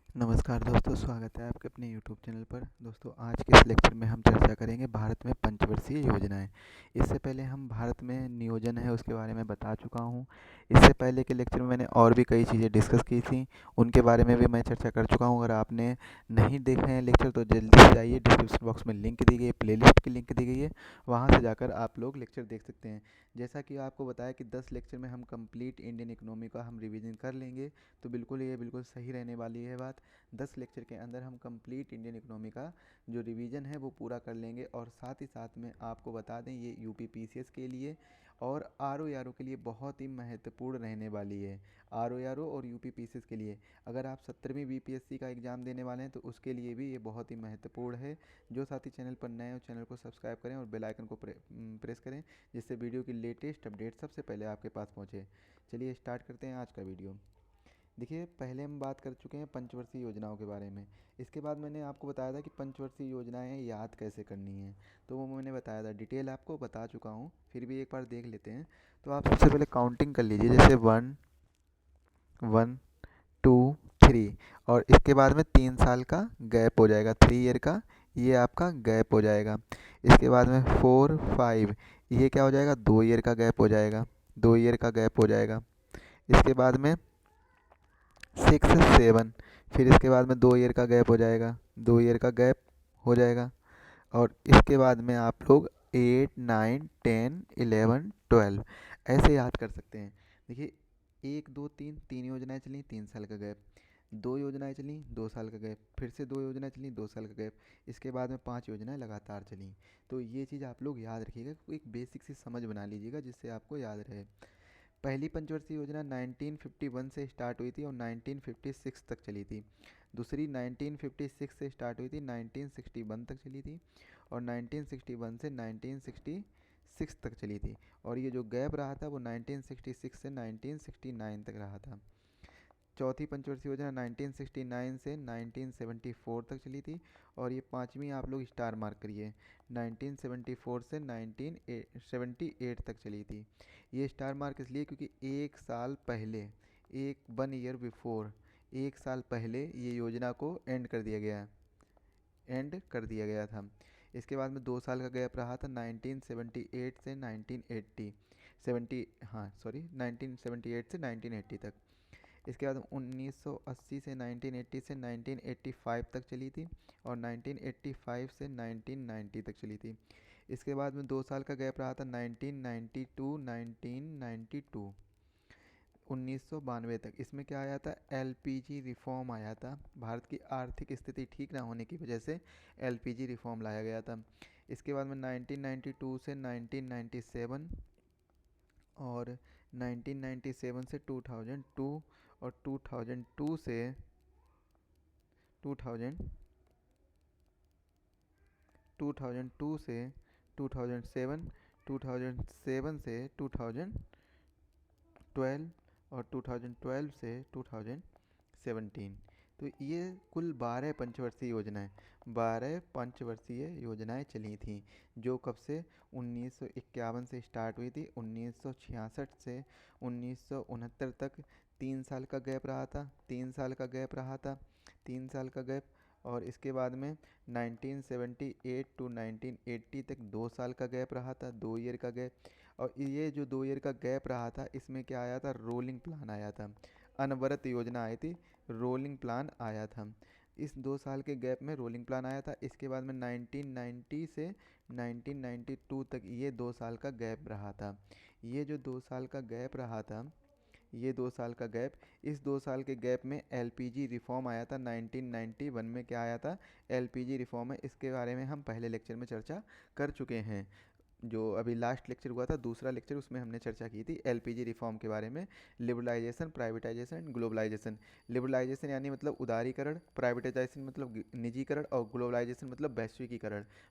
नमस्कार दोस्तों, स्वागत है आपके अपने यूट्यूब चैनल पर। दोस्तों, आज के इस लेक्चर में हम चर्चा करेंगे भारत में पंचवर्षीय योजनाएं। इससे पहले हम भारत में नियोजन है उसके बारे में बता चुका हूं। इससे पहले के लेक्चर में मैंने और भी कई चीज़ें डिस्कस की थी, उनके बारे में भी मैं चर्चा कर चुका हूं। अगर आपने नहीं देखे हैं लेक्चर तो जल्दी से जाइए, डिस्क्रिप्शन बॉक्स में लिंक दी गई है, प्लेलिस्ट की लिंक दी गई है, वहाँ से जाकर आप लोग लेक्चर देख सकते हैं। जैसा कि आपको बताया कि 10 लेक्चर में हम कंप्लीट इंडियन इकोनॉमी का हम रिवीजन कर लेंगे, तो बिल्कुल ये बिल्कुल सही रहने वाली है बात। 10 लेक्चर के अंदर हम कंप्लीट इंडियन इकोनॉमी का जो रिवीजन है वो पूरा कर लेंगे। और साथ ही साथ में आपको बता दें, ये यूपी पीसीएस के लिए और आर ओ के लिए बहुत ही महत्वपूर्ण रहने वाली है। आर ओ और यूपी पीसीएस के लिए, अगर आप 17वीं बीपीएससी का एग्ज़ाम देने वाले हैं तो उसके लिए भी ये बहुत ही महत्वपूर्ण है। जो साथी चैनल पर नए हो, चैनल को सब्सक्राइब करें और बेल आइकन को प्रेस करें, जिससे वीडियो की लेटेस्ट अपडेट सबसे पहले आपके पास पहुँचे। चलिए स्टार्ट करते हैं आज का वीडियो। देखिए, पहले हम बात कर चुके हैं पंचवर्षीय योजनाओं के बारे में। इसके बाद मैंने आपको बताया था कि पंचवर्षीय योजनाएं याद कैसे करनी है, तो वो मैंने बताया था, डिटेल आपको बता चुका हूँ, फिर भी एक बार देख लेते हैं। तो आप सबसे पहले काउंटिंग कर लीजिए, जैसे 1 1 2 3, और इसके बाद में 3 साल का गैप हो जाएगा, 3 ईयर का ये आपका गैप हो जाएगा। इसके बाद में 4 5, ये क्या हो जाएगा, 2 ईयर का गैप हो जाएगा, 2 ईयर का गैप हो जाएगा। इसके बाद में 6 7, फिर इसके बाद में 2 ईयर का गैप हो जाएगा, 2 ईयर का गैप हो जाएगा। और इसके बाद में आप लोग 8 9 10 11 12 ऐसे याद कर सकते हैं। देखिए, 1 2 3, 3 योजनाएं चली, 3 साल का गैप। 2 योजनाएं चली, 2 साल का गैप, फिर से 2 योजनाएं चली, 2 साल का गैप। इसके बाद में 5 योजनाएं लगातार चली। तो ये चीज़ आप लोग याद रखिएगा, एक बेसिक सी समझ बना लीजिएगा जिससे आपको याद रहे। पहली पंचवर्षीय योजना 1951 से स्टार्ट हुई थी और 1956 तक चली थी। दूसरी 1956 से स्टार्ट हुई थी, 1961 तक चली थी, और 1961 से 1966 तक चली थी। और ये जो गैप रहा था वो 1966 से 1969 तक रहा था। चौथी पंचवर्षीय योजना 1969 से 1974 तक चली थी। और ये पांचवी आप लोग स्टार मार्क करिए, 1974 से 1978 तक चली थी। ये स्टार मार्क इसलिए क्योंकि एक साल पहले, एक 1 ईयर बिफोर, एक साल पहले ये योजना को एंड कर दिया गया था। इसके बाद में 2 साल का गैप रहा था, 1978 से 1980, 70 हाँ सॉरी 1978 से 1980 तक। इसके बाद 1980 से 1980 से 1985 तक चली थी, और 1985 से 1990 तक चली थी। इसके बाद में 2 साल का गैप रहा था, 1992 1992 तक। इसमें क्या आया था, एलपीजी रिफॉर्म आया था। भारत की आर्थिक स्थिति ठीक ना होने की वजह से एलपीजी रिफॉर्म लाया गया था। इसके बाद में 1992 से 1997, और 1997 से 2002, और 2002 से 2000 2002 से 2007, 2007 से 2012, और 2012 से 2017। तो ये कुल 12 पंचवर्षीय योजनाएं, 12 पंचवर्षीय योजनाएं चली थीं, जो कब से 1951 से स्टार्ट हुई थी, 1966 से 1969 तक। 3 साल का गैप रहा था, 3 साल का गैप रहा था, 3 साल का गैप। और इसके बाद में 1978 टू 1980 तक 2 साल का गैप रहा था, 2 ईयर का गैप। और ये जो 2 ईयर का गैप रहा था, इसमें क्या आया था, रोलिंग प्लान आया था, अनवरत योजना आई थी, रोलिंग प्लान आया था। इस 2 साल के गैप में रोलिंग प्लान आया था। इसके बाद में 1990 से 1992 तक ये 2 साल का गैप रहा था। ये जो 2 साल का गैप रहा था, ये 2 साल का गैप, इस 2 साल के गैप में एलपीजी रिफॉर्म आया था। 1991 में क्या आया था, एलपीजी रिफॉर्म है। इसके बारे में हम पहले लेक्चर में चर्चा कर चुके हैं। जो अभी लास्ट लेक्चर हुआ था, दूसरा लेक्चर, उसमें हमने चर्चा की थी एलपीजी रिफॉर्म के बारे में। Liberalisation, privatisation, globalisation. लिबरलाइजेशन यानी मतलब उदारीकरण, प्राइवेटाइजेशन मतलब निजीकरण, और ग्लोबलाइजेशन मतलब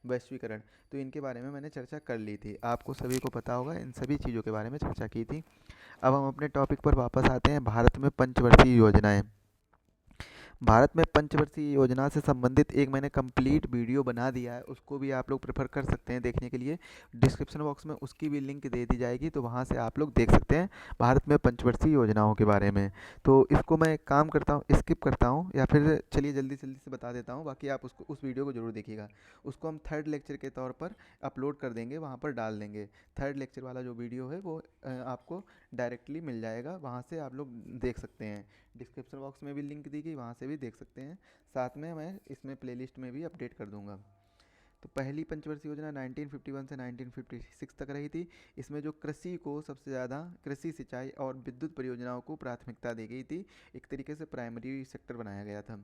वैश्वीकरण। तो इनके बारे में मैंने चर्चा कर ली थी, आपको सभी को पता होगा, इन सभी चीज़ों के बारे में चर्चा की थी। अब हम अपने टॉपिक पर वापस आते हैं, भारत में पंचवर्षीय योजनाएं। भारत में पंचवर्षीय योजना से संबंधित एक मैंने कंप्लीट वीडियो बना दिया है, उसको भी आप लोग प्रेफर कर सकते हैं देखने के लिए। डिस्क्रिप्शन बॉक्स में उसकी भी लिंक दे दी जाएगी, तो वहाँ से आप लोग देख सकते हैं भारत में पंचवर्षीय योजनाओं के बारे में। तो इसको मैं काम करता हूँ, स्किप करता हूँ, या फिर चलिए जल्दी जल्दी से बता देता हूँ, बाकी आप उसको उस वीडियो को जरूर देखिएगा। उसको हम थर्ड लेक्चर के तौर पर अपलोड कर देंगे, वहाँ पर डाल देंगे। थर्ड लेक्चर वाला जो वीडियो है वो आपको डायरेक्टली मिल जाएगा, वहाँ से आप लोग देख सकते हैं। डिस्क्रिप्शन बॉक्स में भी लिंक दी गई, वहाँ से भी देख सकते हैं। साथ में मैं इसमें प्लेलिस्ट में भी अपडेट कर दूंगा। तो पहली पंचवर्षीय योजना 1951 से 1956 तक रही थी। इसमें जो कृषि को सबसे ज़्यादा, कृषि, सिंचाई और विद्युत परियोजनाओं को प्राथमिकता दी गई थी। एक तरीके से प्राइमरी सेक्टर बनाया गया था।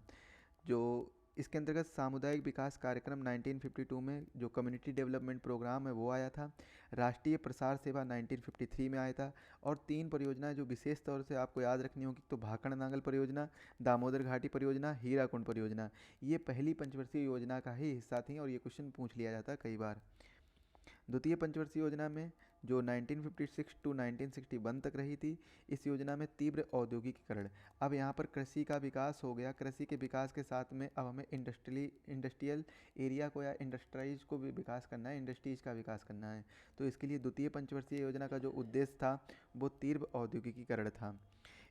जो इसके अंतर्गत सामुदायिक विकास कार्यक्रम 1952 में, जो कम्युनिटी डेवलपमेंट प्रोग्राम है वो आया था। राष्ट्रीय प्रसार सेवा 1953 में आया था। और तीन परियोजनाएं जो विशेष तौर से आपको याद रखनी होगी, तो भाखड़ नांगल परियोजना, दामोदर घाटी परियोजना, हीराकुंड परियोजना, ये पहली पंचवर्षीय योजना का ही हिस्सा थी, और ये क्वेश्चन पूछ लिया जाता है कई बार। द्वितीय पंचवर्षीय योजना में, जो 1956 टू 1961 तक रही थी, इस योजना में तीव्र औद्योगिकीकरण। अब यहाँ पर कृषि का विकास हो गया, कृषि के विकास के साथ में अब हमें इंडस्ट्रियल एरिया को या इंडस्ट्राइज को भी विकास करना है, इंडस्ट्रीज का विकास करना है। तो इसके लिए द्वितीय पंचवर्षीय योजना का जो उद्देश्य था वो तीव्र औद्योगिकीकरण था।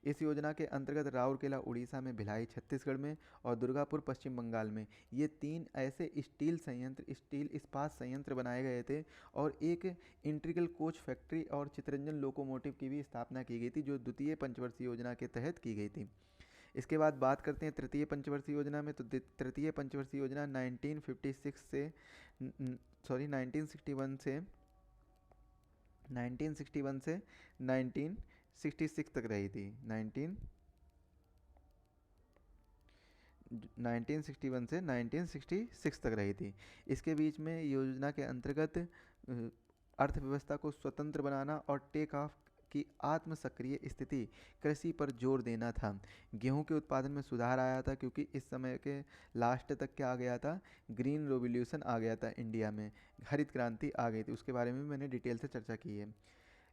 इस योजना के अंतर्गत राउरकेला उड़ीसा में, भिलाई छत्तीसगढ़ में और दुर्गापुर पश्चिम बंगाल में, ये तीन ऐसे स्टील संयंत्र, स्टील इस्पात संयंत्र बनाए गए थे। और एक इंटीग्रल कोच फैक्ट्री और चितरंजन लोकोमोटिव की भी स्थापना की गई थी, जो द्वितीय पंचवर्षीय योजना के तहत की गई थी। इसके बाद बात करते हैं तृतीय पंचवर्षीय योजना में। तो तृतीय पंचवर्षीय योजना 1956 से सॉरी 1961 से 1966 तक रही थी। 1961 से 1966 तक रही थी। इसके बीच में योजना के अंतर्गत अर्थव्यवस्था को स्वतंत्र बनाना और टेक ऑफ की आत्म सक्रिय स्थिति, कृषि पर जोर देना था। गेहूं के उत्पादन में सुधार आया था, क्योंकि इस समय के लास्ट तक क्या आ गया था, ग्रीन रेवोल्यूशन आ गया था इंडिया में, हरित क्रांति आ गई थी। उसके बारे में मैंने डिटेल से चर्चा की है।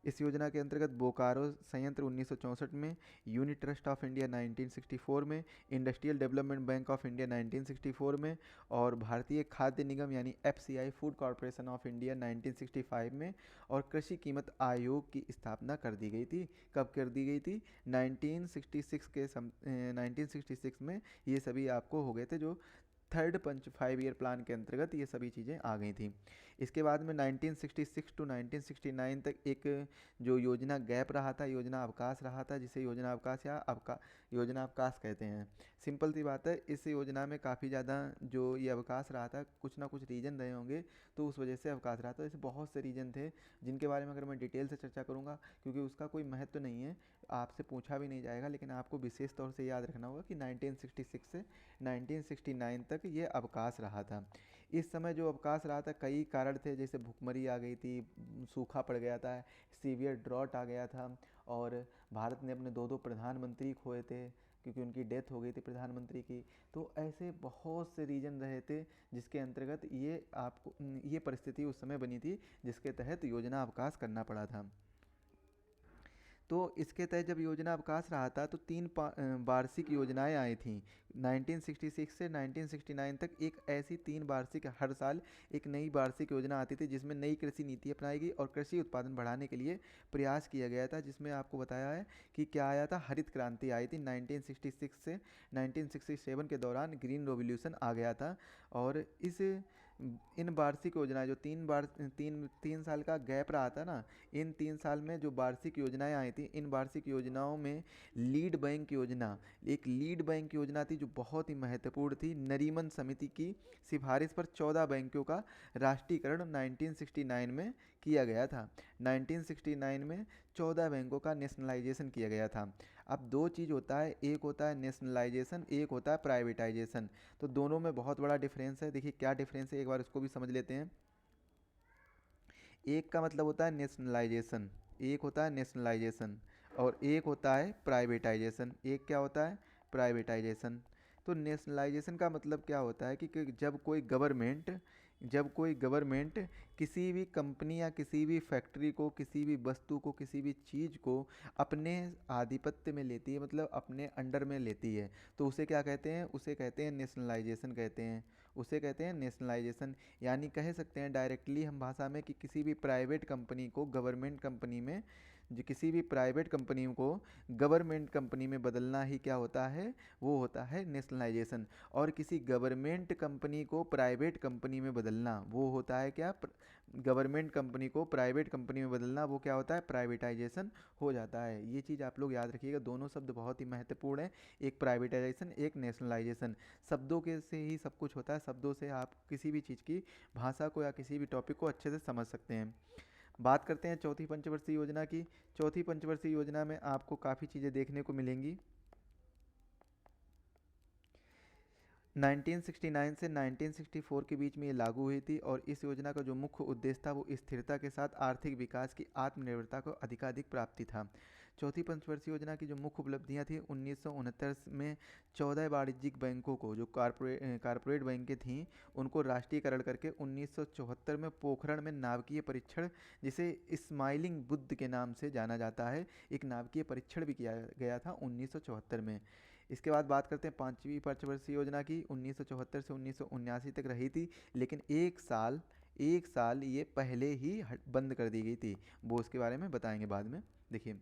इस योजना के अंतर्गत बोकारो संयंत्र 1964 में, यूनिट ट्रस्ट ऑफ इंडिया 1964 में, industrial development bank of India 1964 में, और भारतीय खाद्य निगम यानी FCI, food corporation of India 1965 में, और कृषि कीमत आयोग की स्थापना कर दी गई थी। कब कर दी गई थी? 1966 में ये सभी आपको हो गए थे, जो थर्ड पंच 5 ईयर प्लान के अंतर्गत ये सभी चीज़ें आ गई थी। इसके बाद में 1966 टू 1969 तक एक जो योजना गैप रहा था, योजना अवकाश रहा था, जिसे योजना अवकाश या योजना अवकाश कहते हैं। सिंपल सी बात है, इस योजना में काफ़ी ज़्यादा जो ये अवकाश रहा था, कुछ ना कुछ रीजन रहे होंगे, तो उस वजह से अवकाश रहा था। ऐसे बहुत से रीजन थे जिनके बारे में अगर मैं डिटेल से चर्चा करूँगा, क्योंकि उसका कोई महत्व नहीं है, आपसे पूछा भी नहीं जाएगा, लेकिन आपको विशेष तौर से याद रखना होगा कि 1966 से 1969 तक ये अवकाश रहा था। इस समय जो अवकाश रहा था, कई कारण थे, जैसे भुखमरी आ गई थी, सूखा पड़ गया था, सीवियर ड्रॉट आ गया था, और भारत ने अपने दो दो प्रधानमंत्री खोए थे, क्योंकि उनकी डेथ हो गई थी प्रधानमंत्री की। तो ऐसे बहुत से रीजन रहे थे, जिसके अंतर्गत ये परिस्थिति उस समय बनी थी, जिसके तहत योजना अवकाश करना पड़ा था। तो इसके तहत जब योजना अवकाश रहा था, तो तीन वार्षिक योजनाएं आई थी। 1966 से 1969 तक एक ऐसी तीन वार्षिक, हर साल एक नई वार्षिक योजना आती थी, जिसमें नई कृषि नीति अपनाई गई और कृषि उत्पादन बढ़ाने के लिए प्रयास किया गया था। जिसमें आपको बताया है कि क्या आया था, हरित क्रांति आई थी 1966 से 1967 के दौरान, ग्रीन रेवोल्यूशन आ गया था। और इन वार्षिक योजनाएं जो तीन साल का गैप रहा था ना, इन 3 साल में जो वार्षिक योजनाएं आई थी, इन वार्षिक योजनाओं में लीड बैंक योजना, एक लीड बैंक योजना थी, जो बहुत ही महत्वपूर्ण थी। नरीमन समिति की सिफारिश पर 14 बैंकों का राष्ट्रीयकरण 1969 में किया गया था। 1969 में 14 बैंकों का नेशनलाइजेशन किया गया था। अब दो चीज़ होता है, एक होता है नेशनलाइजेशन, एक होता है प्राइवेटाइजेशन। तो दोनों में बहुत बड़ा डिफरेंस है। देखिए क्या डिफरेंस है, एक बार उसको भी समझ लेते हैं। एक का मतलब होता है नेशनलाइजेशन, एक होता है नेशनलाइजेशन, और एक होता है प्राइवेटाइजेशन। एक क्या होता है? प्राइवेटाइजेशन। तो नेशनलाइजेशन का मतलब क्या होता है कि जब कोई गवर्नमेंट किसी भी कंपनी या किसी भी फैक्ट्री को, किसी भी वस्तु को, किसी भी चीज़ को अपने आधिपत्य में लेती है, मतलब अपने अंडर में लेती है, तो उसे क्या कहते हैं? उसे कहते हैं नेशनलाइजेशन कहते हैं। उसे कहते हैं नेशनलाइजेशन। यानी कह सकते हैं डायरेक्टली हम भाषा में कि किसी भी प्राइवेट कंपनी को गवर्नमेंट कंपनी में, जो किसी भी प्राइवेट कंपनी को गवर्नमेंट कंपनी में बदलना ही क्या होता है? वो होता है नेशनलाइजेशन। और किसी गवर्नमेंट कंपनी को प्राइवेट कंपनी में बदलना वो होता है क्या? गवर्नमेंट कंपनी को प्राइवेट कंपनी में बदलना वो क्या होता है? प्राइवेटाइजेशन हो जाता है। ये चीज़ आप लोग याद रखिएगा, दोनों शब्द बहुत ही महत्वपूर्ण हैं, एक प्राइवेटाइजेशन, एक नेशनलाइजेशन। शब्दों के से ही सब कुछ होता है, शब्दों से आप किसी भी चीज़ की भाषा को या किसी भी टॉपिक को अच्छे से समझ सकते हैं। बात करते हैं चौथी पंचवर्षीय योजना की। चौथी पंचवर्षीय योजना में आपको काफ़ी चीज़ें देखने को मिलेंगी। 1969 से 1964 के बीच में ये लागू हुई थी और इस योजना का जो मुख्य उद्देश्य था वो स्थिरता के साथ आर्थिक विकास की आत्मनिर्भरता को अधिकाधिक प्राप्ति था। चौथी पंचवर्षीय योजना की जो मुख्य उपलब्धियां थी, 1969 में 14 वाणिज्यिक बैंकों को, जो कारपोरेट बैंकें थीं, उनको राष्ट्रीयकरण करके 1974 में पोखरण में नाभिकीय परीक्षण, जिसे स्माइलिंग बुद्ध के नाम से जाना जाता है, एक नाभिकीय परीक्षण भी किया गया था 1974 में। इसके बाद बात करते हैं पांचवी पंचवर्षीय योजना की। 1974 से 1979 तक रही थी, लेकिन एक साल ये पहले ही बंद कर दी गई थी। वो उसके बारे में बताएंगे बाद में। देखिए,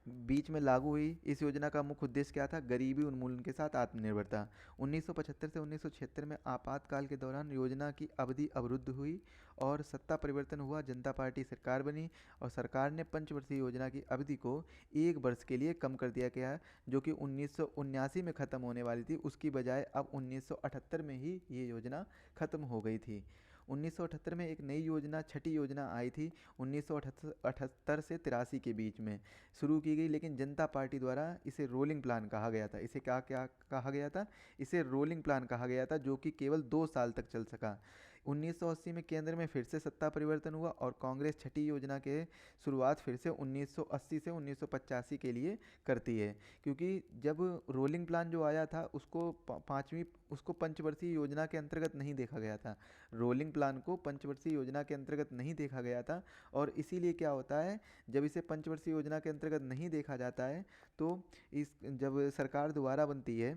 बीच में लागू हुई इस योजना का मुख्य उद्देश्य क्या था? गरीबी उन्मूलन के साथ आत्मनिर्भरता। 1975 से 1976 में आपातकाल के दौरान योजना की अवधि अवरुद्ध हुई और सत्ता परिवर्तन हुआ, जनता पार्टी सरकार बनी और सरकार ने पंचवर्षीय योजना की अवधि को 1 वर्ष के लिए कम कर दिया गया, जो कि 1979 में ख़त्म होने वाली थी। उसकी बजाय अब 1978 में ही ये योजना ख़त्म हो गई थी। 1978 में एक नई योजना, छठी योजना आई थी, 1978 से 83 के बीच में शुरू की गई, लेकिन जनता पार्टी द्वारा इसे रोलिंग प्लान कहा गया था। इसे क्या क्या कहा गया था? इसे रोलिंग प्लान कहा गया था, जो कि केवल 2 साल तक चल सका। 1980 में केंद्र में फिर से सत्ता परिवर्तन हुआ और कांग्रेस छठी योजना के शुरुआत फिर से 1980 से 1985 के लिए करती है, क्योंकि जब रोलिंग प्लान जो आया था उसको पंचवर्षीय योजना के अंतर्गत नहीं देखा गया था। रोलिंग प्लान को पंचवर्षीय योजना के अंतर्गत नहीं देखा गया था और इसीलिए क्या होता है, जब इसे पंचवर्षीय योजना के अंतर्गत नहीं देखा जाता है तो जब सरकार दोबारा बनती है,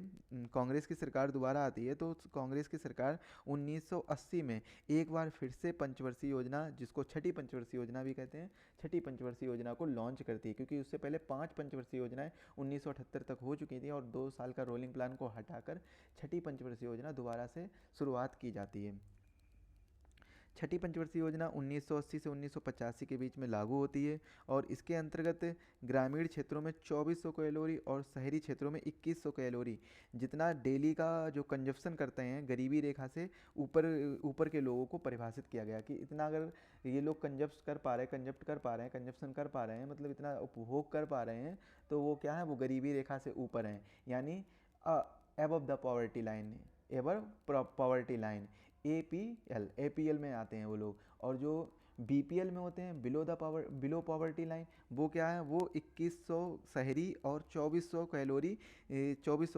कांग्रेस की सरकार दोबारा आती है, तो कांग्रेस की सरकार 1980 में एक बार फिर से पंचवर्षीय योजना, जिसको छठी पंचवर्षीय योजना भी कहते हैं, छठी पंचवर्षीय योजना को लॉन्च करती है, क्योंकि उससे पहले 5 पंचवर्षीय योजनाएं 1978 तक हो चुकी थी और 2 साल का रोलिंग प्लान को हटाकर छठी पंचवर्षीय योजना दोबारा से शुरुआत की जाती है। छठी पंचवर्षीय योजना 1980 से 1985 के बीच में लागू होती है और इसके अंतर्गत ग्रामीण क्षेत्रों में 2400 कैलोरी और शहरी क्षेत्रों में 2100 कैलोरी जितना डेली का जो कंजप्शन करते हैं, गरीबी रेखा से ऊपर ऊपर के लोगों को परिभाषित किया गया कि इतना अगर ये लोग कंजप्शन कर पा रहे हैं, मतलब इतना उपभोग कर पा रहे हैं, तो वो क्या है? वो गरीबी रेखा से ऊपर हैं, यानी above the poverty line, poverty line, APL में आते हैं वो लोग। और जो बीपीएल में होते हैं, बिलो पॉवर्टी लाइन, वो क्या है? वो 2100 शहरी और 2400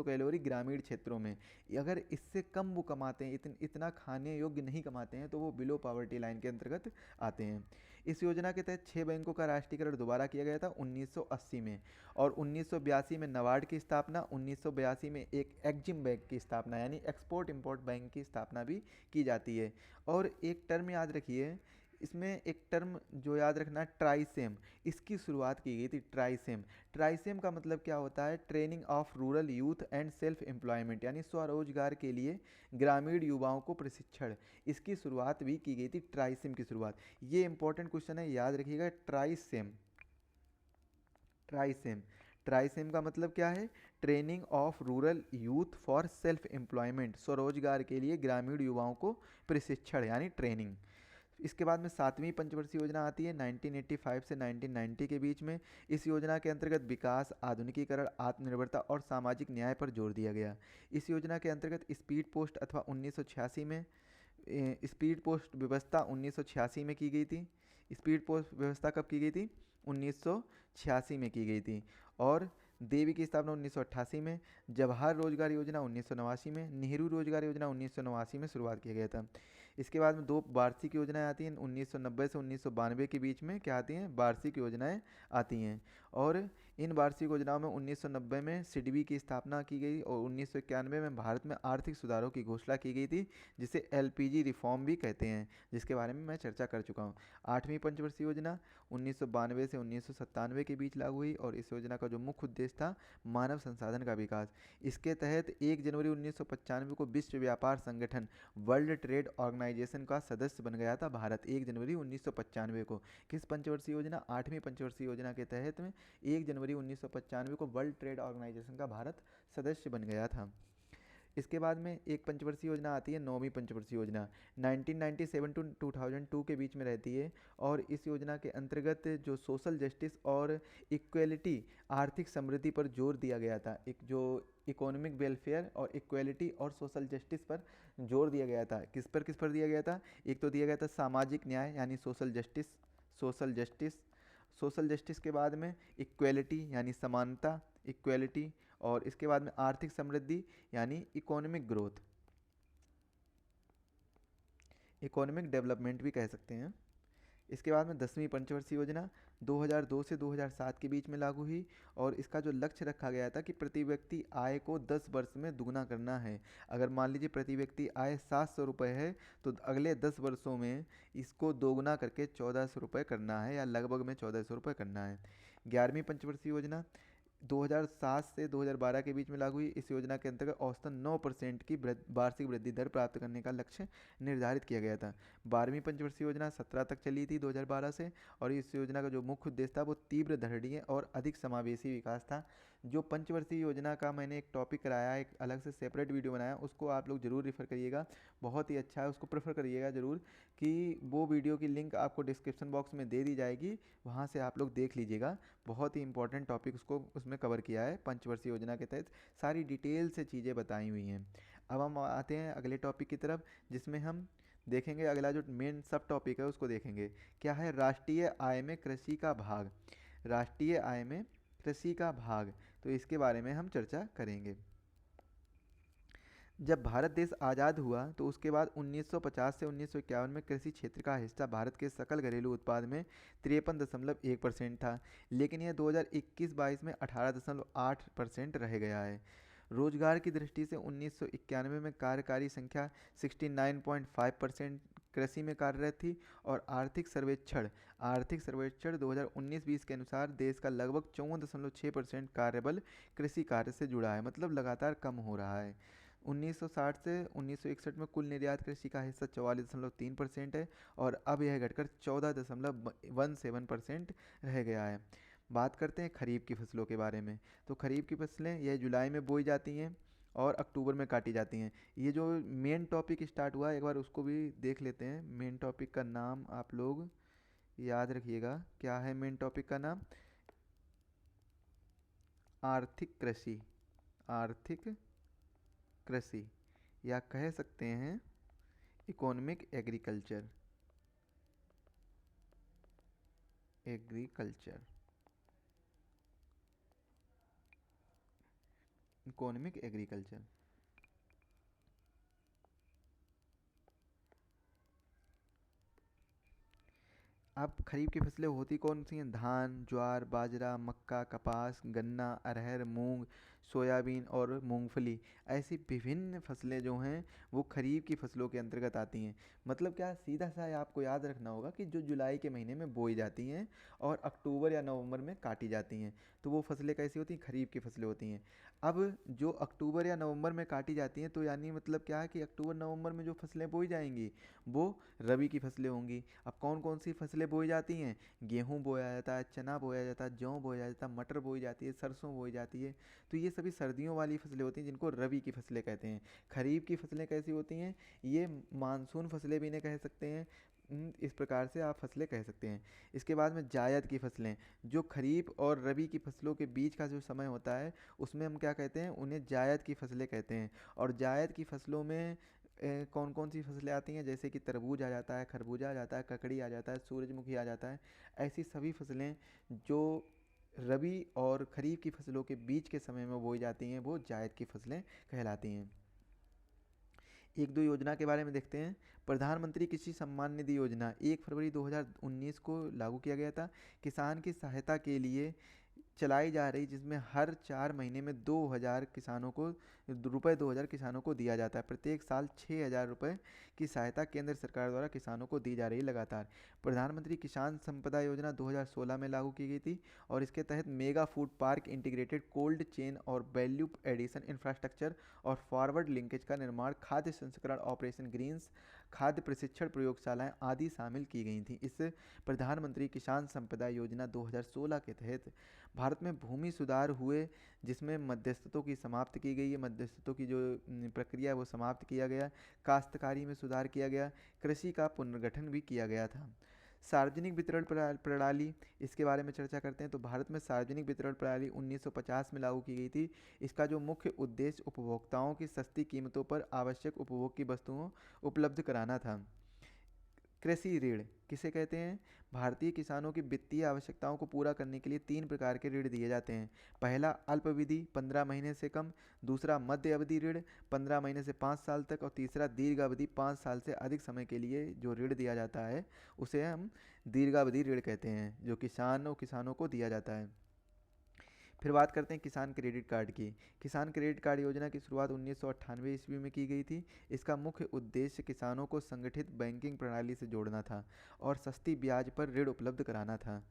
कैलोरी ग्रामीण क्षेत्रों में। अगर इससे कम वो कमाते हैं, इतना खाने योग्य नहीं कमाते हैं, तो वो बिलो पॉवर्टी लाइन के अंतर्गत आते हैं। इस योजना के तहत 6 बैंकों का राष्ट्रीयकरण दोबारा किया गया था 1980 में और 1982 में नाबार्ड की स्थापना, 1982 में एक एक्जिम बैंक की स्थापना यानी एक्सपोर्ट इंपोर्ट बैंक की स्थापना भी की जाती है। और एक टर्म याद रखिए, इसमें एक टर्म जो याद रखना है, ट्राइसेम, इसकी शुरुआत की गई थी। ट्राइसेम का मतलब क्या होता है? Training of rural youth and self employment, यानी स्वरोजगार के लिए ग्रामीण युवाओं को प्रशिक्षण, इसकी शुरुआत भी की गई थी। ट्राइसेम की शुरुआत, ये इंपॉर्टेंट क्वेश्चन है, याद रखिएगा। ट्राइसेम ट्राइसेम ट्राइसेम का मतलब क्या है? Training of rural youth for self employment, स्वरोजगार के लिए ग्रामीण युवाओं को प्रशिक्षण यानी ट्रेनिंग। इसके बाद में 7वीं पंचवर्षीय योजना आती है 1985 से 1990 के बीच में। इस योजना के अंतर्गत विकास, आधुनिकीकरण, आत्मनिर्भरता और सामाजिक न्याय पर जोर दिया गया। इस योजना के अंतर्गत स्पीड पोस्ट अथवा 1986 में स्पीड पोस्ट व्यवस्था 1986 में की गई थी। स्पीड पोस्ट व्यवस्था कब की गई थी? 1986 में की गई थी। और देवी की स्थापना 1988 में, जवाहर रोजगार योजना 1989 में, नेहरू रोजगार योजना 1989 में शुरुआत किया गया था। इसके बाद में दो वार्षिक योजनाएं आती हैं 1990 से 1992 के बीच में, क्या आती हैं, वार्षिक योजनाएं आती हैं। और इन वार्षिक योजनाओं में 1990 में सिडबी की स्थापना की गई और 1991 में भारत में आर्थिक सुधारों की घोषणा की गई थी, जिसे एलपीजी रिफॉर्म भी कहते हैं, जिसके बारे में मैं चर्चा कर चुका हूँ। आठवीं पंचवर्षीय योजना 1992 से 1997 के बीच लागू हुई और इस योजना का जो मुख्य उद्देश्य था, मानव संसाधन का विकास। इसके तहत 1 जनवरी 1995 को विश्व व्यापार संगठन वर्ल्ड ट्रेड ऑर्गेनाइजेशन का सदस्य बन गया था भारत, 1 जनवरी 1995 को। किस पंचवर्षीय योजना, आठवीं पंचवर्षीय योजना के तहत में 1 जनवरी 1995 को वर्ल्ड ट्रेड ऑर्गेनाइजेशन का भारत सदस्य बन गया था। इसके बाद में एक पंचवर्षीय योजना आती है, नौवीं पंचवर्षीय योजना 1997 टू 2002 के बीच में रहती है। और इस योजना के अंतर्गत जो सोशल जस्टिस और इक्वलिटी, आर्थिक समृद्धि पर जोर दिया गया था। एक जो इकोनॉमिक वेलफेयर और इक्वलिटी और सोशल जस्टिस पर जोर दिया गया था। किस पर दिया गया था, एक तो दिया गया था सामाजिक न्याय यानी social justice, social justice social justice के बाद में इक्वलिटी यानी समानता, इक्वलिटी, और इसके बाद में आर्थिक समृद्धि यानी इकोनॉमिक ग्रोथ, इकोनॉमिक डेवलपमेंट भी कह सकते हैं। इसके बाद में 10वीं पंचवर्षीय योजना 2002 से 2007 के बीच में लागू हुई और इसका जो लक्ष्य रखा गया था कि प्रति व्यक्ति आय को 10 वर्ष में दुगना करना है। अगर मान लीजिए प्रति व्यक्ति आय 700 रुपये है तो अगले 10 वर्षों में इसको दोगुना करके 1400 रुपये करना है, या लगभग में 1400 रुपये करना है। 11वीं पंचवर्षीय योजना 2007 से 2012 के बीच में लागू हुई। इस योजना के अंतर्गत औसतन 9% की वार्षिक वृद्धि दर प्राप्त करने का लक्ष्य निर्धारित किया गया था। 12वीं पंचवर्षीय योजना 17 तक चली थी 2012 से, और इस योजना का जो मुख्य उद्देश्य था वो तीव्र धरणीय और अधिक समावेशी विकास था। जो पंचवर्षीय योजना का मैंने एक टॉपिक कराया है, एक अलग से सेपरेट वीडियो बनाया, उसको आप लोग ज़रूर रेफर करिएगा, बहुत ही अच्छा है, उसको प्रेफर करिएगा ज़रूर कि वो वीडियो की लिंक आपको डिस्क्रिप्शन बॉक्स में दे दी जाएगी, वहाँ से आप लोग देख लीजिएगा। बहुत ही इंपॉर्टेंट टॉपिक उसको उसमें कवर किया है। पंचवर्षीय योजना के तहत सारी डिटेल से चीज़ें बताई हुई हैं। अब हम आते हैं अगले टॉपिक की तरफ, जिसमें हम देखेंगे अगला जो मेन सब टॉपिक है उसको देखेंगे, क्या है, राष्ट्रीय आय में कृषि का भाग। राष्ट्रीय आय में कृषि का भाग, तो इसके बारे में हम चर्चा करेंगे। जब भारत देश आज़ाद हुआ तो उसके बाद 1950 से 1951 में कृषि क्षेत्र का हिस्सा भारत के सकल घरेलू उत्पाद में 53.1% था, लेकिन यह 2021-22 में 18.8% रह गया है। रोजगार की दृष्टि से 1991 में कार्यकारी संख्या 69.5% कृषि में कार्यरत थी, और आर्थिक सर्वेक्षण 2019-20 के अनुसार देश का लगभग 54.6% कार्यबल कृषि कार्य से जुड़ा है, मतलब लगातार कम हो रहा है। 1960 से 1961 में कुल निर्यात कृषि का हिस्सा 44.3% है, और अब यह घटकर 14.17% रह गया है। बात करते हैं खरीफ की फसलों के बारे में। तो खरीफ की फसलें यह जुलाई में बोई जाती हैं और अक्टूबर में काटी जाती हैं। ये जो मेन टॉपिक स्टार्ट हुआ है एक बार उसको भी देख लेते हैं। मेन टॉपिक का नाम आप लोग याद रखिएगा, क्या है मेन टॉपिक का नाम, आर्थिक कृषि। आर्थिक कृषि, या कह सकते हैं economic agriculture. Agriculture, economic agriculture. अब खरीफ की फसलें होती कौन सी हैं, धान, ज्वार, बाजरा, मक्का, कपास, गन्ना, अरहर, मूंग, सोयाबीन और मूंगफली। ऐसी विभिन्न फसलें जो हैं वो खरीफ की फसलों के अंतर्गत आती हैं। मतलब क्या, सीधा सा आपको याद रखना होगा कि जो जुलाई के महीने में बोई जाती हैं और अक्टूबर या नवंबर में काटी जाती हैं, तो वो फसलें कैसी होती हैं, खरीफ की फसलें होती हैं। अब जो अक्टूबर या नवंबर में काटी जाती हैं, तो यानी मतलब क्या है कि अक्टूबर नवंबर में जो फसलें बोई जाएंगी वो रबी की फसलें होंगी। अब कौन कौन सी फसलें बोई जाती हैं, गेहूँ बोया जाता है, चना बोया जाता है, जौ बोया जाता है, मटर बोई जाती है, सरसों बोई जाती है। तो ये सभी सर्दियों वाली फसलें होती हैं जिनको रबी की फसलें कहते हैं। खरीफ की फसलें कैसी होती हैं, ये मानसून फसलें भी इन्हें कह सकते हैं। इस प्रकार से आप फसलें कह सकते हैं। इसके बाद में जायद की फसलें, जो खरीफ और रबी की फसलों के बीच का जो समय होता है उसमें हम क्या कहते हैं, उन्हें जायद की फसलें कहते हैं। और जायद की फसलों में कौन कौन सी फसलें आती हैं, जैसे कि तरबूज आ जाता है, खरबूजा आ जाता है, ककड़ी आ जाता है, सूरजमुखी आ जाता है। ऐसी सभी फसलें जो रबी और खरीफ की फसलों के बीच के समय में बोई जाती हैं वो जायद की फसलें कहलाती हैं। एक दो योजना के बारे में देखते हैं। प्रधानमंत्री कृषि सम्मान निधि योजना 1 फरवरी 2019 को लागू किया गया था। किसान की सहायता के लिए चलाई जा रही, जिसमें हर 4 महीने में 2,000 किसानों को रुपये 2,000 किसानों को दिया जाता है। प्रत्येक साल 6,000 रुपये की सहायता केंद्र सरकार द्वारा किसानों को दी जा रही है लगातार। प्रधानमंत्री किसान संपदा योजना 2016 में लागू की गई थी और इसके तहत mega food park, integrated cold chain और वैल्यू एडिशन इंफ्रास्ट्रक्चर और फॉरवर्ड लिंकेज का निर्माण, खाद्य संस्करण ऑपरेशन ग्रीन्स, खाद्य प्रशिक्षण प्रयोगशालाएं आदि शामिल की गई थी। इस प्रधानमंत्री किसान संपदा योजना 2016 के तहत भारत में भूमि सुधार हुए, जिसमें मध्यस्थतों की समाप्त की गई है, मध्यस्थतों की जो प्रक्रिया है वो समाप्त किया गया, काश्तकारी में सुधार किया गया, कृषि का पुनर्गठन भी किया गया था। सार्वजनिक वितरण प्रणाली, इसके बारे में चर्चा करते हैं। तो भारत में सार्वजनिक वितरण प्रणाली 1950 में लागू की गई थी। इसका जो मुख्य उद्देश्य उपभोक्ताओं की सस्ती कीमतों पर आवश्यक उपभोग की वस्तुओं उपलब्ध कराना था। कृषि ऋण किसे कहते हैं? भारतीय किसानों की वित्तीय आवश्यकताओं को पूरा करने के लिए 3 प्रकार के ऋण दिए जाते हैं। पहला अल्प अवधि 15 महीने से कम, दूसरा मध्य अवधि ऋण 15 महीने से 5 साल तक, और तीसरा दीर्घ अवधि 5 साल से अधिक समय के लिए जो ऋण दिया जाता है उसे हम दीर्घावधि ऋण कहते हैं, जो किसानों को दिया जाता है। फिर बात करते हैं किसान क्रेडिट कार्ड की। किसान क्रेडिट कार्ड योजना की शुरुआत 1998 ईस्वी में की गई थी। इसका मुख्य उद्देश्य किसानों को संगठित बैंकिंग प्रणाली से जोड़ना था और सस्ती ब्याज पर ऋण उपलब्ध कराना था।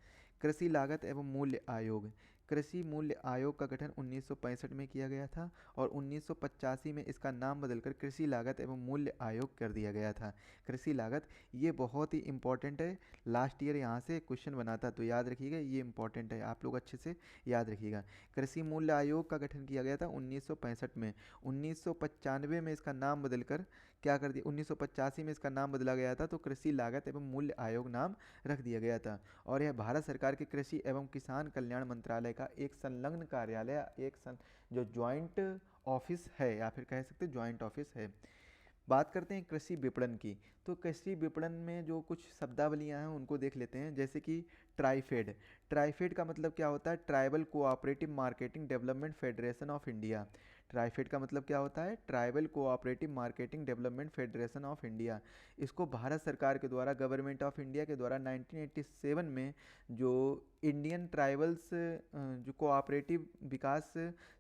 कृषि लागत एवं मूल्य आयोग, कृषि मूल्य आयोग का गठन 1965 में किया गया था और 1985 में इसका नाम बदलकर कृषि लागत एवं मूल्य आयोग कर दिया गया था। कृषि लागत, ये बहुत ही इंपॉर्टेंट है, लास्ट ईयर यहाँ से क्वेश्चन बना था, तो याद रखिएगा, ये इंपॉर्टेंट है, आप लोग अच्छे से याद रखिएगा। कृषि मूल्य आयोग का गठन किया गया था 1965 में। 1995 में इसका नाम बदलकर क्या कर दिया, 1985 में इसका नाम बदला गया था, तो कृषि लागत एवं मूल्य आयोग नाम रख दिया गया था। और यह भारत सरकार के कृषि एवं किसान कल्याण मंत्रालय का एक संलग्न कार्यालय, जो ज्वाइंट ऑफिस है, या फिर कह सकते ज्वाइंट ऑफिस है। बात करते हैं कृषि विपणन की। तो कृषि विपणन में जो कुछ शब्दावलियां हैं उनको देख लेते हैं, जैसे कि ट्राइफेड। ट्राइफेड का मतलब क्या होता है? Tribal cooperative marketing development federation of India. TRIFED का मतलब क्या होता है? Tribal cooperative marketing development federation of India. इसको भारत सरकार के द्वारा, गवर्नमेंट ऑफ इंडिया के द्वारा 1987 में जो इंडियन ट्राइबल्स जो कोऑपरेटिव विकास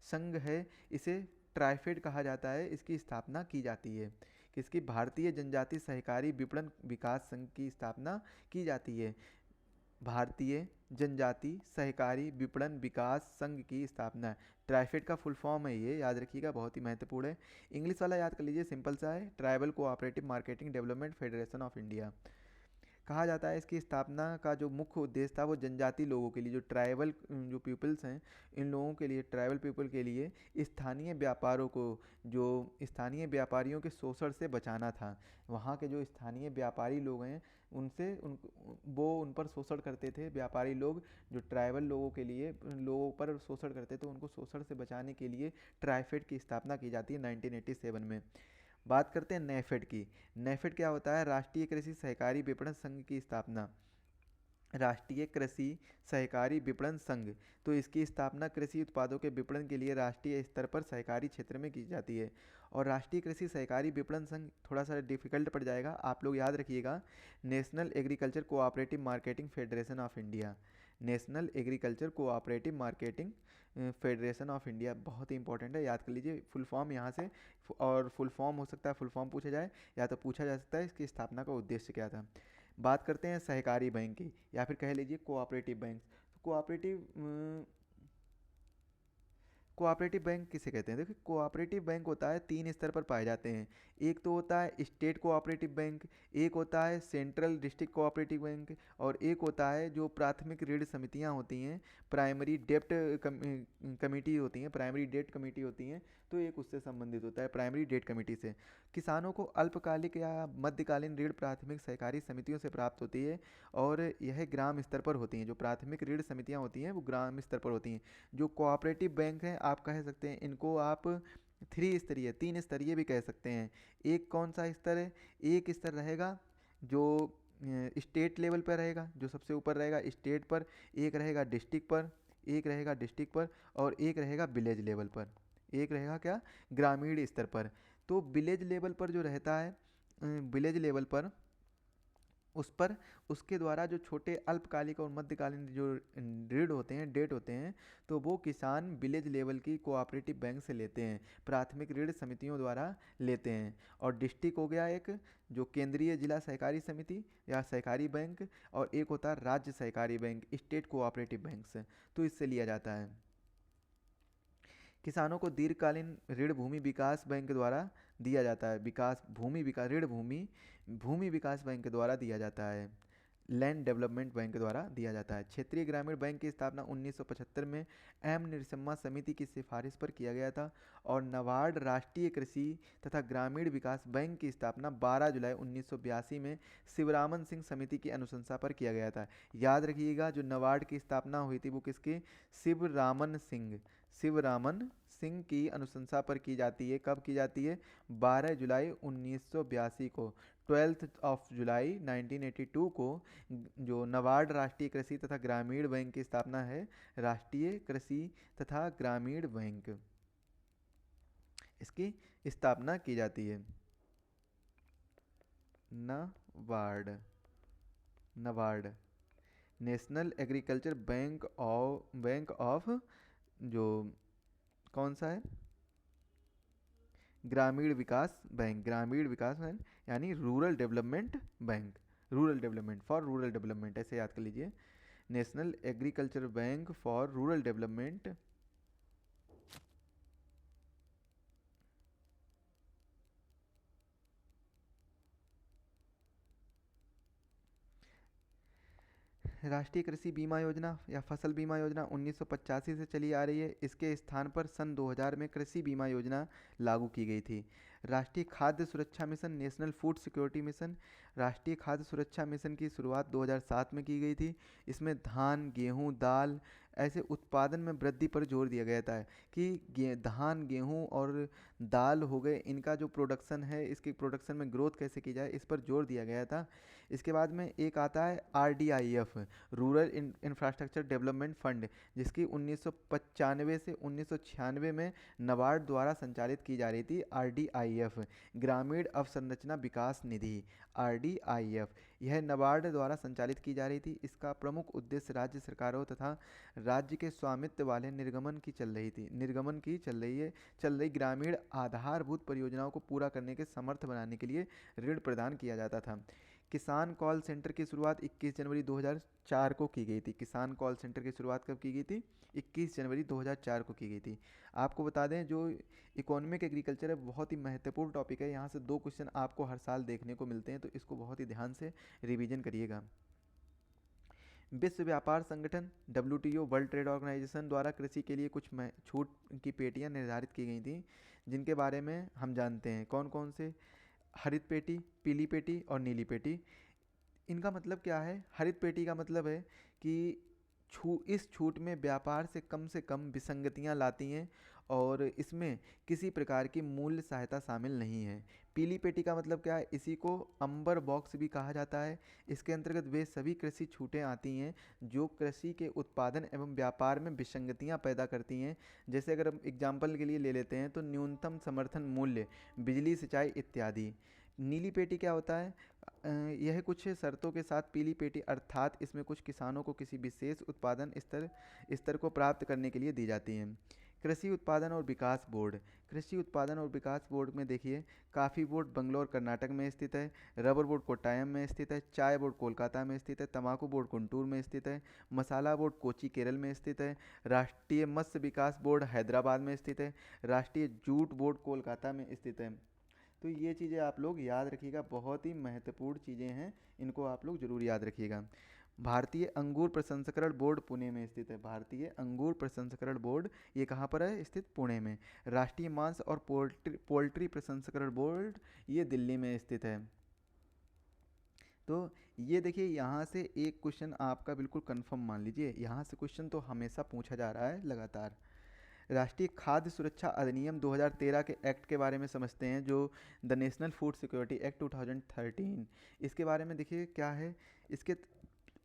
संघ है, इसे ट्राइफेड कहा जाता है, इसकी स्थापना की जाती है। किसकी? भारतीय जनजाति सहकारी विपणन विकास संघ की स्थापना की जाती है। भारतीय जनजाति सहकारी विपणन विकास संघ की स्थापना, ट्राइफेड का फुल फॉर्म है, ये याद रखिएगा, बहुत ही महत्वपूर्ण है। इंग्लिश वाला याद कर लीजिए, सिंपल सा है, tribal cooperative marketing development federation of India. कहा जाता है इसकी स्थापना का जो मुख्य उद्देश्य था वो जनजाति लोगों के लिए, जो ट्राइबल जो पीपल्स हैं, इन लोगों के लिए, ट्राइबल पीपल के लिए स्थानीय व्यापारों को, जो स्थानीय व्यापारियों के शोषण से बचाना था। वहाँ के जो स्थानीय व्यापारी लोग हैं उन पर शोषण करते थे, व्यापारी लोग जो ट्राइबल लोगों पर शोषण करते थे, उनको शोषण से बचाने के लिए ट्राइफेड की स्थापना की जाती है 1987 में। बात करते हैं नेफेड की। नेफेड क्या होता है? राष्ट्रीय कृषि सहकारी विपणन संघ की स्थापना। राष्ट्रीय कृषि सहकारी विपणन संघ, तो इसकी स्थापना कृषि उत्पादों के विपणन के लिए राष्ट्रीय स्तर पर सहकारी क्षेत्र में की जाती है। और राष्ट्रीय कृषि सहकारी विपणन संघ थोड़ा सा डिफिकल्ट पड़ जाएगा, आप लोग याद रखिएगा, national agriculture cooperative marketing federation of India. National agriculture cooperative marketing federation of India, बहुत ही इंपॉर्टेंट है, याद कर लीजिए फुल फॉर्म यहाँ से। और फुल फॉर्म हो सकता है, फुल फॉर्म पूछा जाए, या तो पूछा जा सकता है इसकी स्थापना का उद्देश्य क्या था। बात करते हैं सहकारी बैंक की, या फिर कह लीजिए कोऑपरेटिव बैंक। तो कोऑपरेटिव बैंक किसे कहते हैं? देखिए, कोऑपरेटिव बैंक होता है, 3 स्तर पर पाए जाते हैं। एक तो होता है स्टेट कोऑपरेटिव बैंक, एक होता है सेंट्रल डिस्ट्रिक्ट कोऑपरेटिव बैंक, और एक होता है जो प्राथमिक ऋण समितियां होती हैं, प्राइमरी डेप्ट कमेटी होती हैं, प्राइमरी डेट कमेटी होती हैं। तो एक उससे संबंधित होता है, प्राइमरी डेट कमेटी से। किसानों को अल्पकालिक या मध्यकालीन ऋण प्राथमिक सहकारी समितियों से प्राप्त होती है, और यह ग्राम स्तर पर होती हैं। जो प्राथमिक ऋण समितियां होती हैं वो ग्राम स्तर पर होती हैं। जो कोऑपरेटिव बैंक हैं, आप कह सकते हैं इनको आप 3 स्तरीय भी कह सकते हैं। एक कौन सा स्तर है? एक स्तर रहेगा जो स्टेट लेवल पर रहेगा, जो सबसे ऊपर रहेगा स्टेट पर, एक रहेगा डिस्ट्रिक्ट पर, एक रहेगा डिस्ट्रिक्ट पर और एक रहेगा विलेज लेवल पर। एक रहेगा क्या, ग्रामीण स्तर पर। तो विलेज लेवल पर जो रहता है, विलेज लेवल पर उस पर उसके द्वारा जो छोटे अल्पकालिक और मध्यकालीन जो ऋण होते हैं, डेट होते हैं, तो वो किसान विलेज लेवल की कोऑपरेटिव बैंक से लेते हैं, प्राथमिक ऋण समितियों द्वारा लेते हैं। और डिस्ट्रिक्ट हो गया एक, जो केंद्रीय जिला सहकारी समिति या सहकारी बैंक, और एक होता है राज्य सहकारी बैंक, स्टेट कोऑपरेटिव बैंक से, तो इससे लिया जाता है। किसानों को दीर्घकालीन ऋण भूमि विकास बैंक द्वारा दिया जाता है, विकास भूमि विकास ऋण भूमि भूमि विकास बैंक द्वारा दिया जाता है, लैंड डेवलपमेंट बैंक द्वारा दिया जाता है। क्षेत्रीय ग्रामीण बैंक की स्थापना 1975 में एम नरसिम्हा समिति की सिफारिश पर किया गया था। और नबार्ड राष्ट्रीय कृषि तथा ग्रामीण विकास बैंक की स्थापना 12 जुलाई 1982 में शिवरामन सिंह समिति की अनुशंसा पर किया गया था। याद रखिएगा, जो नबार्ड की स्थापना हुई थी वो किसकी, शिवरामन सिंह की अनुशंसा पर की जाती है। कब की जाती है, 12 जुलाई 1982 को, 12 जुलाई 1982 को जो नबार्ड राष्ट्रीय कृषि तथा ग्रामीण बैंक की स्थापना है, राष्ट्रीय कृषि तथा ग्रामीण बैंक, इसकी स्थापना की जाती है। NABARD national agriculture bank of जो कौन सा है, ग्रामीण विकास बैंक यानी rural development bank, rural development for rural development, ऐसे याद कर लीजिए, national agriculture bank for rural development. राष्ट्रीय कृषि बीमा योजना या फसल बीमा योजना 1985 से चली आ रही है। इसके स्थान पर सन 2000 में कृषि बीमा योजना लागू की गई थी। राष्ट्रीय खाद्य सुरक्षा mission, national food security mission, राष्ट्रीय खाद्य सुरक्षा मिशन की शुरुआत 2007 में की गई थी। इसमें धान, गेहूं, दाल ऐसे उत्पादन में वृद्धि पर जोर दिया गया था कि धान, गेहूं और दाल हो गए, इनका जो प्रोडक्शन है, इसकी प्रोडक्शन में ग्रोथ कैसे की जाए, इस पर जोर दिया गया था। इसके बाद में एक आता है RDIF, rural infrastructure development fund, जिसकी 1995 से 1996 में नबार्ड द्वारा संचालित की जा रही थी। RDIF, ग्रामीण अवसंरचना विकास निधि, RDIF, यह नबार्ड द्वारा संचालित की जा रही थी। इसका प्रमुख उद्देश्य राज्य सरकारों तथा राज्य के स्वामित्व वाले निर्गमन की चल रही ग्रामीण आधारभूत परियोजनाओं को पूरा करने के समर्थ बनाने के लिए ऋण प्रदान किया जाता था। किसान कॉल सेंटर की शुरुआत 21 जनवरी 2004 को की गई थी। किसान कॉल सेंटर की शुरुआत कब की गई थी, 21 जनवरी 2004 को की गई थी। आपको बता दें, जो इकोनॉमिक एग्रीकल्चर है बहुत ही महत्वपूर्ण टॉपिक है, यहाँ से 2 क्वेश्चन आपको हर साल देखने को मिलते हैं, तो इसको बहुत ही ध्यान से रिवीजन करिएगा। विश्व व्यापार संगठन WTO, वर्ल्ड ट्रेड ऑर्गेनाइजेशन द्वारा कृषि के लिए कुछ छूट की पेटियां निर्धारित की गई थी, जिनके बारे में हम जानते हैं। कौन कौन से, हरित पेटी, पीली पेटी और नीली पेटी। इनका मतलब क्या है, हरित पेटी का मतलब है कि इस छूट में व्यापार से कम विसंगतियां लाती हैं और इसमें किसी प्रकार की मूल्य सहायता शामिल नहीं है। पीली पेटी का मतलब क्या है, इसी को अंबर बॉक्स भी कहा जाता है। इसके अंतर्गत वे सभी कृषि छूटें आती हैं जो कृषि के उत्पादन एवं व्यापार में विसंगतियां पैदा करती हैं। जैसे अगर हम एग्जाम्पल के लिए ले लेते हैं तो न्यूनतम समर्थन मूल्य, बिजली, सिंचाई इत्यादि। नीली पेटी क्या होता है, यह कुछ शर्तों के साथ पीली पेटी, अर्थात इसमें कुछ किसानों को किसी विशेष उत्पादन स्तर को प्राप्त करने के लिए दी जाती हैं। कृषि उत्पादन और विकास बोर्ड, कृषि उत्पादन और विकास बोर्ड में देखिए, कॉफ़ी बोर्ड बंगलौर कर्नाटक में स्थित है, रबर बोर्ड कोट्टायम में स्थित है, चाय बोर्ड कोलकाता में स्थित है, तंबाकू बोर्ड गुंटूर में स्थित है, मसाला बोर्ड कोची केरल में स्थित है, राष्ट्रीय मत्स्य विकास बोर्ड हैदराबाद में स्थित है, राष्ट्रीय जूट बोर्ड कोलकाता में स्थित है। तो ये चीज़ें आप लोग याद रखिएगा, बहुत ही महत्वपूर्ण चीज़ें हैं, इनको आप लोग ज़रूर याद रखिएगा। भारतीय अंगूर प्रसंस्करण बोर्ड पुणे में स्थित है, भारतीय अंगूर प्रसंस्करण बोर्ड ये कहाँ पर है, स्थित पुणे में। राष्ट्रीय मांस और पोल्ट्री प्रसंस्करण बोर्ड ये दिल्ली में स्थित है। तो ये देखिए, यहाँ से एक क्वेश्चन आपका बिल्कुल कंफर्म मान लीजिए, यहाँ से क्वेश्चन तो हमेशा पूछा जा रहा है लगातार। राष्ट्रीय खाद्य सुरक्षा अधिनियम 2013 के एक्ट के बारे में समझते हैं, जो the national food security act 2013, इसके बारे में देखिए क्या है। इसके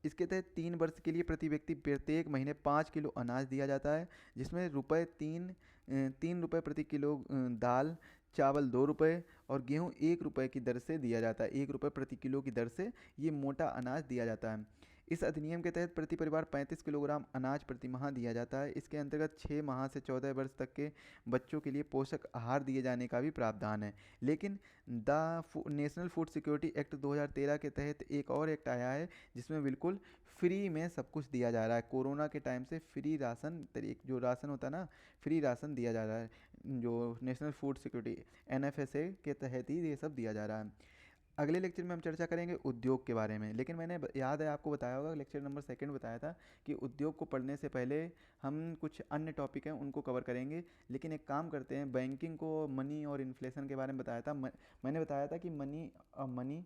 इसके तहत 3 वर्ष के लिए प्रति व्यक्ति प्रत्येक महीने 5 किलो अनाज दिया जाता है, जिसमें ₹3 प्रति किलो दाल, चावल 2 रुपये और गेहूँ 1 रुपये की दर से दिया जाता है। 1 रुपये प्रति किलो की दर से ये मोटा अनाज दिया जाता है। इस अधिनियम के तहत प्रति परिवार 35 किलोग्राम अनाज प्रति माह दिया जाता है। इसके अंतर्गत 6 माह से 14 वर्ष तक के बच्चों के लिए पोषक आहार दिए जाने का भी प्रावधान है। लेकिन नेशनल फूड सिक्योरिटी एक्ट 2013 के तहत एक और एक्ट आया है, जिसमें बिल्कुल फ्री में सब कुछ दिया जा रहा है। कोरोना के टाइम से फ्री राशन, जो राशन होता है ना, फ्री राशन दिया जा रहा है, जो नेशनल फूड सिक्योरिटी NFSA के तहत ही ये सब दिया जा रहा है। अगले लेक्चर में हम चर्चा करेंगे उद्योग के बारे में, लेकिन मैंने याद है आपको बताया होगा, लेक्चर नंबर 2 बताया था कि उद्योग को पढ़ने से पहले हम कुछ अन्य टॉपिक हैं उनको कवर करेंगे। लेकिन एक काम करते हैं, बैंकिंग को मनी और इन्फ्लेशन के बारे में बताया था। मैंने बताया था कि मनी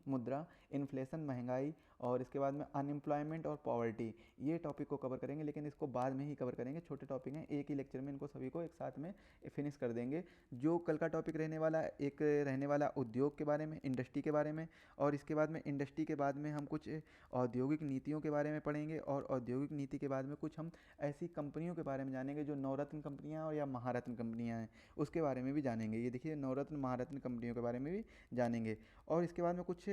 मुद्रा, इन्फ्लेशन महंगाई, और इसके बाद में अनएम्प्लॉयमेंट और पॉवर्टी, ये टॉपिक को कवर करेंगे, लेकिन इसको बाद में ही कवर करेंगे। छोटे टॉपिक हैं, एक ही लेक्चर में इनको सभी को एक साथ में फिनिश कर देंगे। जो कल का टॉपिक रहने वाला, एक रहने वाला उद्योग के बारे में, इंडस्ट्री के बारे में, और इसके बाद में इंडस्ट्री के बाद में हम कुछ औद्योगिक नीतियों के बारे में पढ़ेंगे, और औद्योगिक नीति के बाद में कुछ हम ऐसी कंपनियों के बारे में जानेंगे जो नवरत्न कंपनियां और या महारत्न कंपनियां हैं, उसके बारे में भी जानेंगे। ये देखिए, नवरत्न महारत्न कंपनियों के बारे में भी जानेंगे। और इसके बाद में कुछ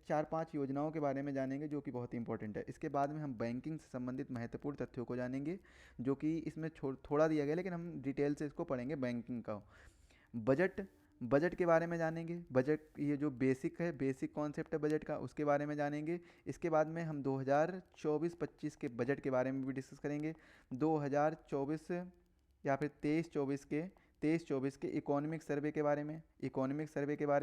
4-5 योजनाओं के बारे में जानेंगे जो कि बहुत ही इंपॉर्टेंट है। इसके बाद में हम बैंकिंग से संबंधित महत्वपूर्ण तथ्यों को जानेंगे, जो कि इसमें थोड़ा दिया गया, लेकिन हम डिटेल से इसको पढ़ेंगे बैंकिंग का। बजट के बारे में जानेंगे। बजट, ये जो बेसिक है, बेसिक कॉन्सेप्ट है बजट का, उसके बारे में जानेंगे। इसके बाद में हम 2024-25 के बजट के बारे में भी डिस्कस करेंगे। 2024 या फिर 23-24 के इकोनॉमिक सर्वे के बारे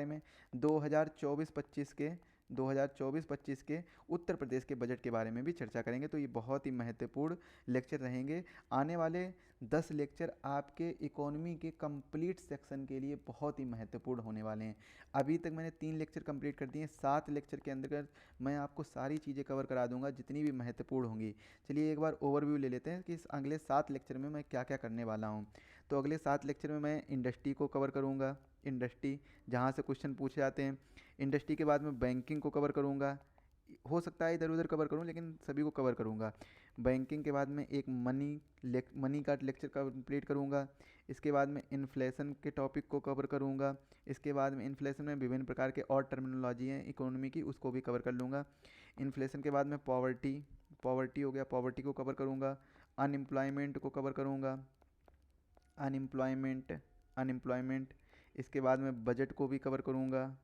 में, 2024-25 के उत्तर प्रदेश के बजट के बारे में भी चर्चा करेंगे। तो ये बहुत ही महत्वपूर्ण लेक्चर रहेंगे। आने वाले 10 लेक्चर आपके इकोनॉमी के कंप्लीट सेक्शन के लिए बहुत ही महत्वपूर्ण होने वाले हैं। अभी तक मैंने 3 लेक्चर कंप्लीट कर दिए हैं। 7 लेक्चर के अंतर्गत मैं आपको सारी चीज़ें कवर करा दूंगा जितनी भी महत्वपूर्ण होंगी। चलिए एक बार ओवरव्यू ले लेते हैं कि इस अगले 7 लेक्चर में मैं क्या क्या करने वाला हूँ। तो अगले 7 लेक्चर में मैं इंडस्ट्री को कवर करूँगा, इंडस्ट्री जहाँ से क्वेश्चन पूछे जाते हैं। इंडस्ट्री के बाद में बैंकिंग को कवर करूँगा, हो सकता है इधर उधर कवर करूँ, लेकिन सभी को कवर करूँगा। बैंकिंग के बाद में एक मनी का लेक्चर कंप्लीट करूँगा। इसके बाद में इन्फ्लेशन के टॉपिक को कवर करूँगा। इसके बाद में इन्फ्लेशन में विभिन्न प्रकार के और टर्मिनोलॉजी हैं इकोनॉमी की, उसको भी कवर कर लूँगा। इन्फ्लेशन के बाद में पॉवर्टी हो गया, पॉवर्टी को कवर करूँगा। अनएम्प्लॉयमेंट को कवर करूँगा, अनएम्प्लॉयमेंट। इसके बाद में बजट को भी कवर करूँगा।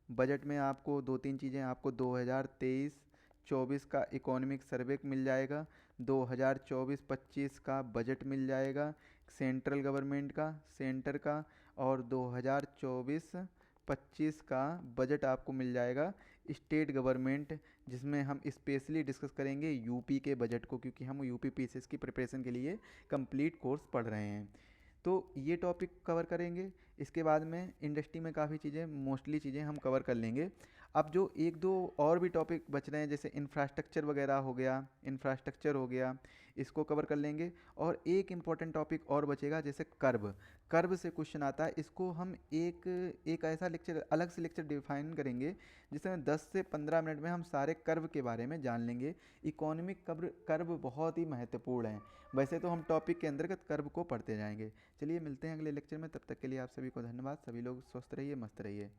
बजट में आपको 2-3 चीज़ें, आपको 2023-24 का इकोनॉमिक सर्वे मिल जाएगा, 2024-25 का बजट मिल जाएगा सेंट्रल गवर्नमेंट का, सेंटर का, और 2024-25 का बजट आपको मिल जाएगा स्टेट गवर्नमेंट, जिसमें हम स्पेशली डिस्कस करेंगे यूपी के बजट को, क्योंकि हम यूपी पीसीएस की प्रिपरेशन के लिए कंप्लीट कोर्स पढ़ रहे हैं। तो ये टॉपिक कवर करेंगे। इसके बाद में इंडस्ट्री में काफ़ी चीज़ें, मोस्टली चीज़ें हम कवर कर लेंगे। अब जो 1-2 और भी टॉपिक बच रहे हैं, जैसे इंफ्रास्ट्रक्चर वगैरह हो गया, इसको कवर कर लेंगे। और एक इम्पॉर्टेंट टॉपिक और बचेगा, जैसे कर्व से क्वेश्चन आता है। इसको हम एक ऐसा लेक्चर, अलग से लेक्चर डिफाइन करेंगे, जिसमें 10 से 15 मिनट में हम सारे कर्व के बारे में जान लेंगे। इकोनॉमिक कर्व बहुत ही महत्वपूर्ण है। वैसे तो हम टॉपिक के अंतर्गत कर्व को पढ़ते जाएंगे। चलिए मिलते हैं अगले लेक्चर में, तब तक के लिए आप सभी को धन्यवाद। सभी लोग स्वस्थ रहिए, मस्त रहिए।